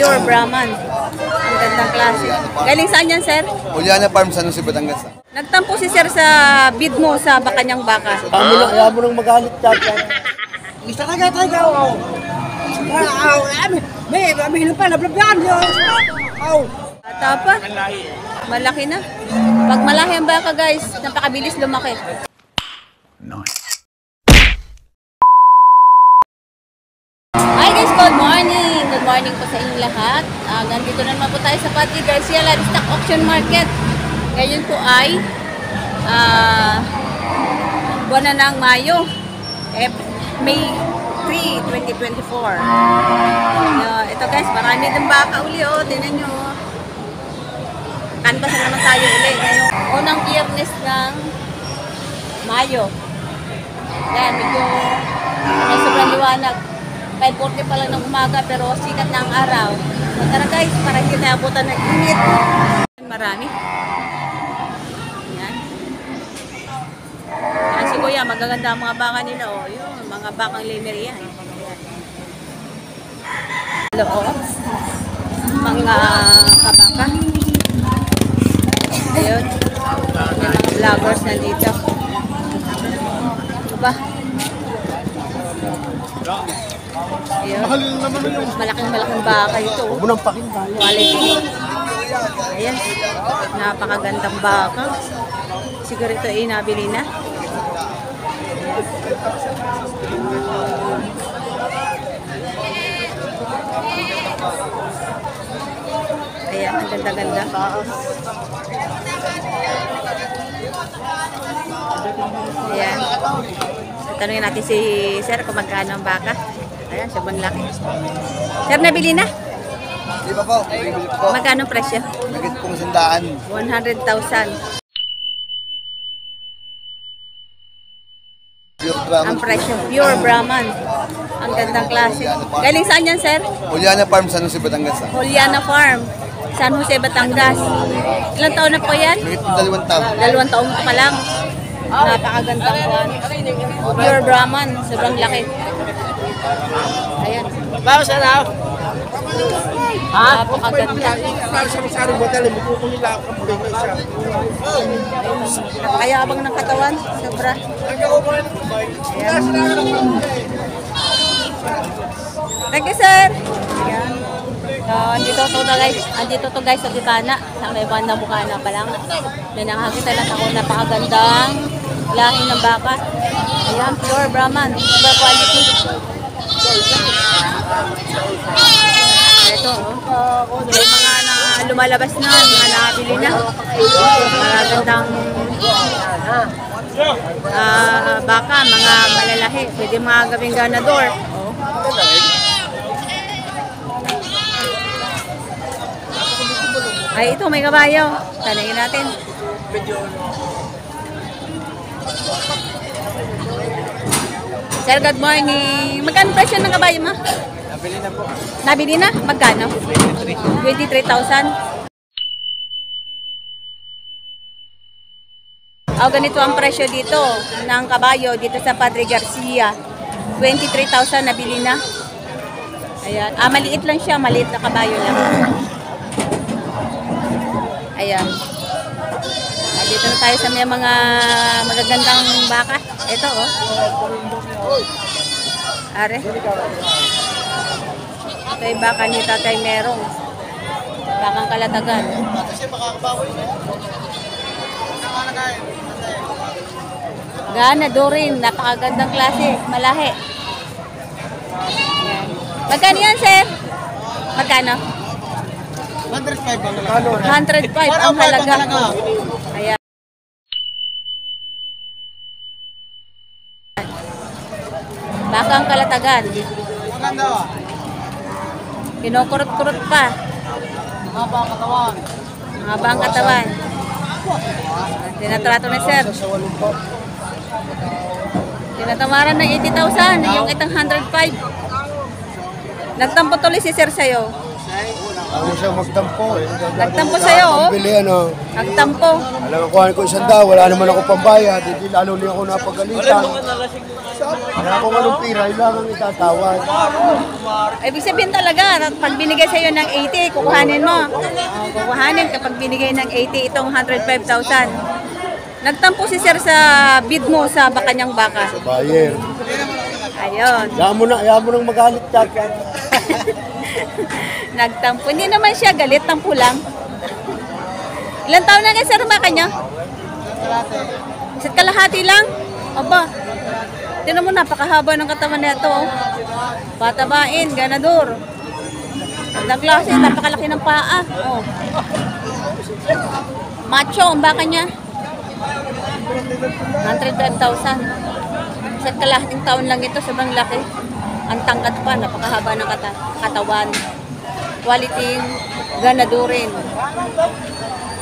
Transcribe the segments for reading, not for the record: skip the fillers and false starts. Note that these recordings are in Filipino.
Pure Brahman. Ang gandang klase. Galing saan yan, sir? Juliana Farm, San Jose, Batangas. Nagtampo si sir sa bid mo sa Bakanyang Baka. Kaya mo nang magalit dyan. Bisa ka gaya tayo. May pa, nablabyan yun. Bata pa. Malaki na. Pag malaki ang baka, guys, napakabilis lumaki. Hi guys, good morning! Good morning po sa inyong lahat. Nandito na naman po tayo sa Patty Garcia Livestock Auction Market. Ngayon po ay buwan na ng Mayo, May 3, 2024. Ito guys, marami din baka uli. Tingnan nyo. Canvas na naman tayo uli. Ngayong unang biyernes ng Mayo. Yan, medyo sobrang liwanag. 5:40 pa lang ng umaga pero sikat na ang araw. So tara guys, para hindi tayo abutan ng init. Marami. Yan. Yan si Kuya, magaganda ang mga baka nila. Yun, mga bakang Lemeria. Hello, mga kabaka. Ayun. Yung mga vloggers nandito. Diba? Ayun. Malaking baka ito. Quality. Ayan. Napakagandang baka. Siguro ito ay nabili na. Ayan, ang ganda-ganda. Ayan. Tanungin natin si Sir kung magkano ang baka. Ayan, sobrang laki. Sir, nabili na? Di ba po? Bibili po. Magkano presyo? Nagit pong 100,000. 100,000. Pure Brahman. Ang presyo. Pure Brahman. Ang gandang klase. Galing saan yan, Sir? Juliana Farm, San Jose, Batangas. Juliana Farm, San Jose, Batangas. Ilang taon na po yan? Nagit pong 2 taon. 2 taon pa lang. Napakagandang kuwan. Pure Brahman. Sobrang laki. Ayan. Bawa sana. Napakaganda. Napakayabang ng katawan. Sobra. Ayan. Thank you, sir. Ayan. Andito to guys sa Bukana. Sa may bandang Bukana pa lang. Nakakita lang ako napakagandang lahi ng baka. Ayan, pure Brahman. Super quality. Ito, may mga lumalabas na, mga nakabili na. Magagandang baka, mga malalahi. Pwede mga gawing ganador. Ay, ito, may kabayo. Tanungin natin. Sir, good morning. Magkano presyo ng kabayo mo? Nabili na po. Nabili na? Magkano? 23,000. Ganito ang presyo dito ng kabayo dito sa Padre Garcia. 23,000 nabili na. Ayan. Maliit lang siya. Maliit na kabayo lang. Ayan. Dito na tayo sa may mga magagandang baka. Ito, Are. Ito yung baka ni Tatay Merong. Bakang Kalatagan. Gana Dorin. Napakagandang klase. Malahi. Ayan. Magkano yan, sir? Magkano? 105 ang halaga. 105 ang halaga. Ayan. Bakang Kalatagan. Kinukurot-kurot pa. Mahaba ang katawan. Mahaba ang katawan. Tinatrato na, sir. Tinatamaran ng 80,000. Yung itang 105. Nagtampo tuloy si sir sa'yo. Ako siya magtampo. Nagtampo sa'yo, Bili Nagtampo. Alam ko, kuhanin ko 100, wala naman ako pambayad. Hindi lalo niya ako napagalitan. Kaya kung anong pira, yun lang ang itatawad. Ibig sabihin talaga, pag binigay sa'yo ng 80, kukuhanin mo. Kukuhanin kapag binigay ng 80 itong 105,000. Nagtampo si sir sa bid mo sa Bakanyang Baka. Bayer. Ayun. Ayaw mo nang magalit champion. Nagtampo. Hindi naman siya galit, tampo lang. Ilan taon na kay sir Bakanya? Isa't kalahati lang? Aba. Tinan mo, napakahaba ng katawan nito. Oh. Patabain, ganador. Ang klase, napakalaki ng paa. Oh. Macho, ang baka niya. 105,000. Isa't kalahating taon lang ito, sobrang laki. Ang tangkad pa, napakahaba ng katawan. Quality, ganadorin.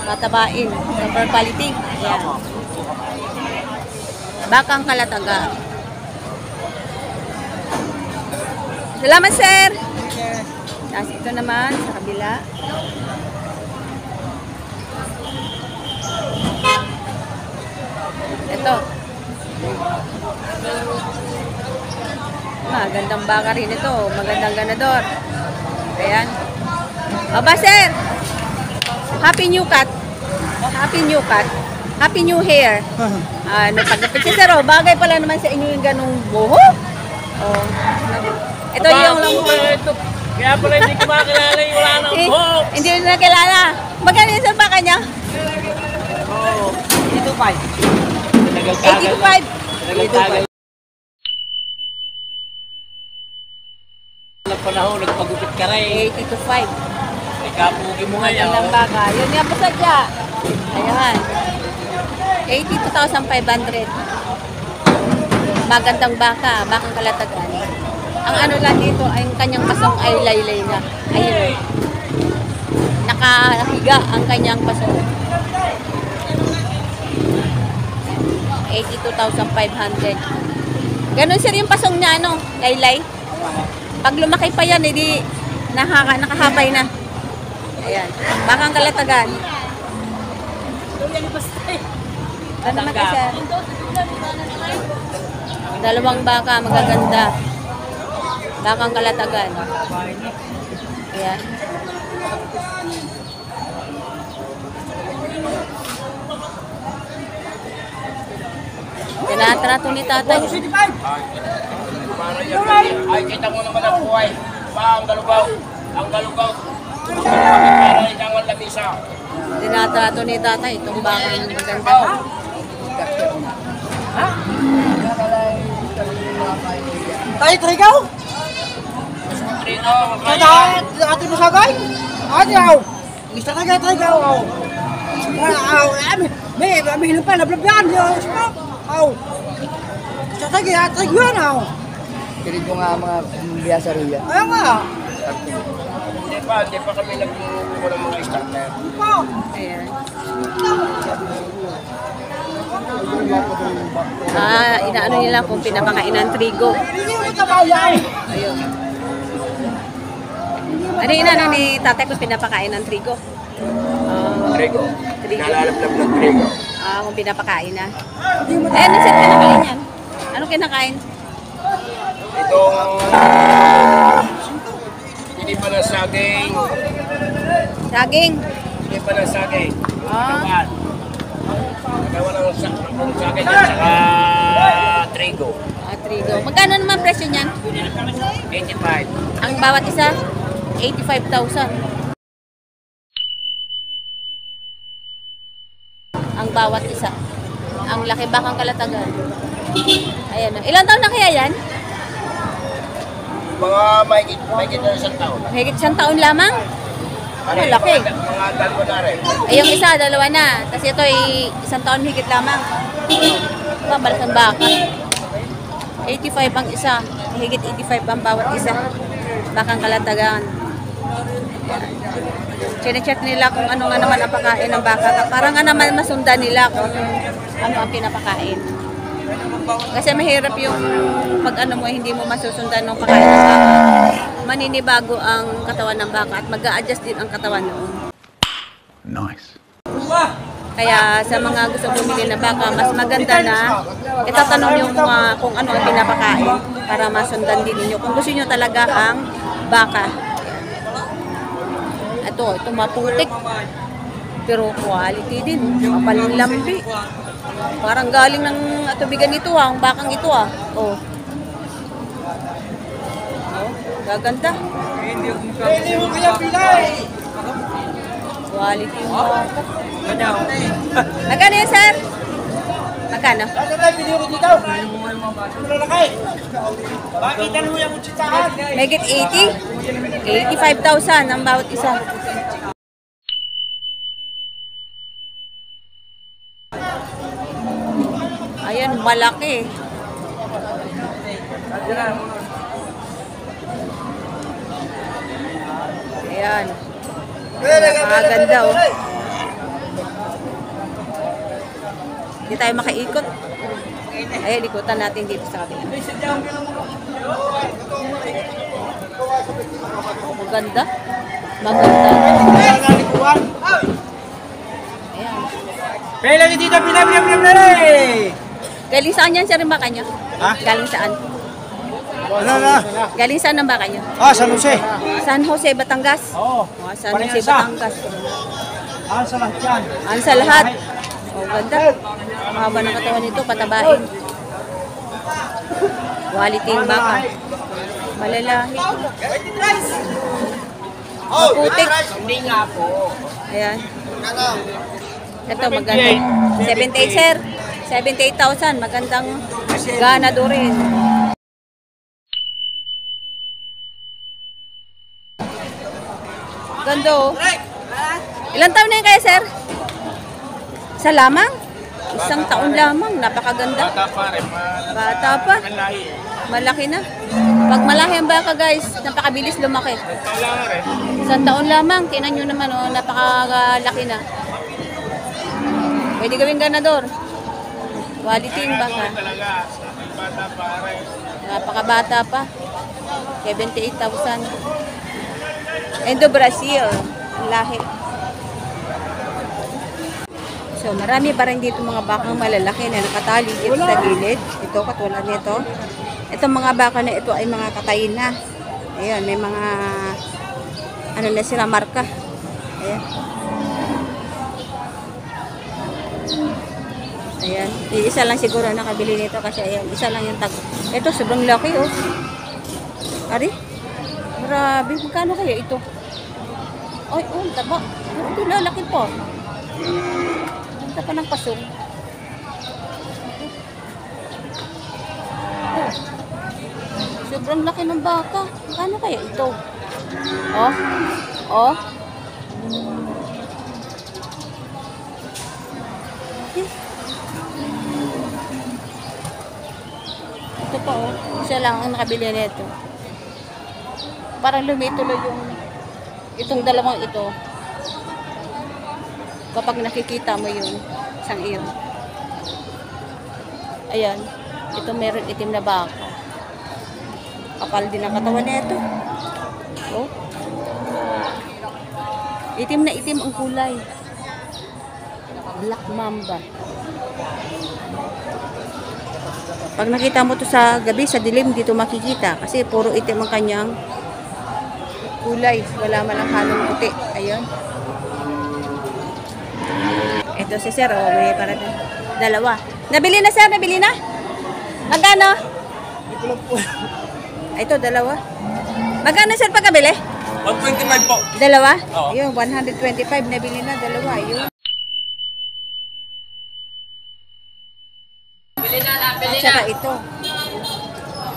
Patabain, super quality. Ayan. Bakang Kalatagan. Salamat, sir. Tapos ito naman sa kabila. Ito. Magandang baka rin ito. Magandang ganador. Ayan. Aba, sir. Happy New Cut. Happy New Cut. Happy New Hair. Ano, pagkapit si sir, oh, bagay pala naman sa inyo yung ganong buho. Oh. Ito yung lang. Kaya pala hindi ko makakilala yung wala nang buhok. Hindi na nakilala. Magkano yung sir baka niya? Oo. 82.5. 85. Ng panahon, nagpagupit ka rin. 80 to 5. Ay, kapugi mo ngayon. Magandang baka. Yun nga po sadya. Ayan. 82,500. Magandang baka. Bakang Kalatagan. Ang ano lang dito, ay ang kanyang pasong ay laylay na. Ayun. Nakahiga ang kanyang pasong. 82,500. Ganon sir yung pasong niya, ano? Laylay. Pag lumaki pa yan, hindi nakahapay na. Ayan. Bakang Kalatagan. Ano naman ka, sir? Dalawang baka, magaganda. Bakang Kalatagan. Ayan. Tinatrato ni tatay. Ay, kita mo naman ang buhay. Ang galugaw. Ang galugaw. Para itangan lang isa. Tinatrato ni tatay itong bakang maganda. Tayo, ikaw? Trino, Ate mo sagay? Ate, aw. Mr. Tagay, aw. Aw, may hilang pa, lablabyan. Aw. Mr. Tagay, ate, yun, aw. Kinig ko nga mga biyasa riya. Ayaw nga. hindi pa kami nagkukuha ng mga starter. Ayan. Inaano nila kung pinapakain ng trigo. Ayun. Ano yung inaano ni tatay kung pinapakain ng trigo? Trigo. Trigo. Nalalaplap ng trigo. Kung pinapakain na. Ano sir kinakain yan? Anong kinakain? Itong hindi pa na saging. Saging. Hindi pa na saging. Ah. Nagawa ng saging at saka trigo. Trigo. Magkano naman presyo niyan? 85. Ang bawat isa? 85,000. Ang bawat isa. Ang laki bakang Kalatagan. Ayan. Ilang taon na kaya yan? Mga mahigit na isang taon. Higit isang taon lamang? Ano, laki. Mga dalawa na rin. Ay, yung isa, dalawa na. Tapos ito ay isang taon higit lamang. Mabalas ang baka. 85 ang isa. Higit 85 ang bawat isa. Bakang Kalatagan. Chine-check nila kung ano nga naman ang pakain ng baka. Parang nga naman masundan nila kung ano ang pinapakain. Kasi mahirap yung pag ano mo, hindi mo masusundan ng pakain ng baka. Maninibago ang katawan ng baka at mag-a-adjust din ang katawan noon. Nice. Kaya sa mga gusto bumili ng baka, mas maganda na itatanong nyo mga kung ano ang pinapakain para masundan din ninyo. Kung gusto nyo talaga ang baka. Ito maputik. Pero quality din. Mapaling lambi. Parang galing ng tubigan ito ang bakang ito Oh. Gaganda. Quality mo. Magkano yan, sir? Magkano? Megit 80? 85,000 ang bawat isa. Ayan, malaki. Ayan. Napakaganda Hindi tayo makaikot. Ayan, ikutan natin dito sa kabila. Maganda. Maganda. Ayan. Pela dito, pila. Galing saan yan, sir, yung baka nyo? Ha? Galing saan? Ano? Galing saan ang baka nyo? San Jose. San Jose, Batangas? Oo. San Jose, Batangas. Sa lahat yan. Ang sa lahat. Ganda. Mahaba ng katawan nito, patabain. Quality yung baka. Malalahi. Maputik. Hindi nga po. Ayan. Ito, maganda. 78, sir. 78,000. Magandang ganado rin. Ganda Ilang taon na yun kaya, sir? Sa lamang? Isang taon lamang. Napakaganda. Bata pa rin. Bata pa. Malaki na. Pag malaki ang baka, guys, napakabilis lumaki. Wala rin. Isang taon lamang. Tinan nyo naman, napakalaki na. Pwede gawing ganador. Quality yung baka. Talaga. Bata pa rin. Napakabata pa. 78,000. Endo Brazil. Ang lahi. So, marami pa rin dito mga bakang malalaki na nakatali dito sa gilid. Ito, katulad nito. Itong mga baka na ito ay mga katayin na. Ayan, may mga ano na sila, marka. Ayan. Ayan. Isa lang siguro nakabili nito kasi ayan, isa lang yung tag. Ito, sobrang laki Ari? Grabe, magkano kaya ito? Ay, taba. Ito, lalaki po. Ganda pa ng pasong. Sobrang laki ng baka. Magkano kaya ito? Ito pa Isa lang ang nakabili nito. Parang lumituloy itong dalawang ito. Kapag nakikita mo yung isang iyon. Ayan. Ito meron itim na baka. Kapal din ang katawan nito. Itim na itim ang kulay. Black mamba. Pag nakita mo to sa gabi, sa dilim, dito makikita. Kasi puro itim ang kanyang kulay. Wala malang halong puti. Ayun. Ito si sir, may para dalawa. Nabili na sir, nabili na? Magkano? Ito, dalawa. Magkano sir pagkabili? 125 po. Dalawa? Oo. Ayun, 125 nabili na, dalawa. Ayun. Tsaka ito.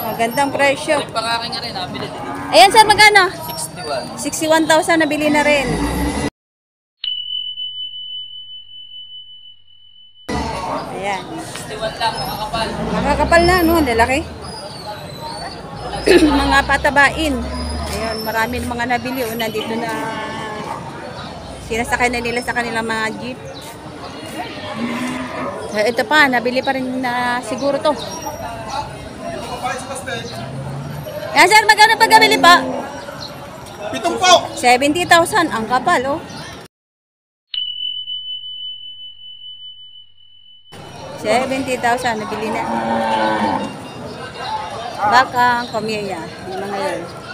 Magandang presyo. Pangkakin nga rin, nabili din. Ayan sir, magkano? 61. 61,000 nabili na rin. Ayan. 61 lang, makakapal. Makakapal na, no? Lalaki. Mga patabain. Ayan, marami mga nabili. Nandito na sinasakay na nila sa kanilang mga jeep. Ito pa, nabili pa rin na siguro to. Yan sir, magkano pagkabili pa? 7 po. 70,000 ang kapal, 70,000, nabili na. Bakang pamilya. Yung mga yun.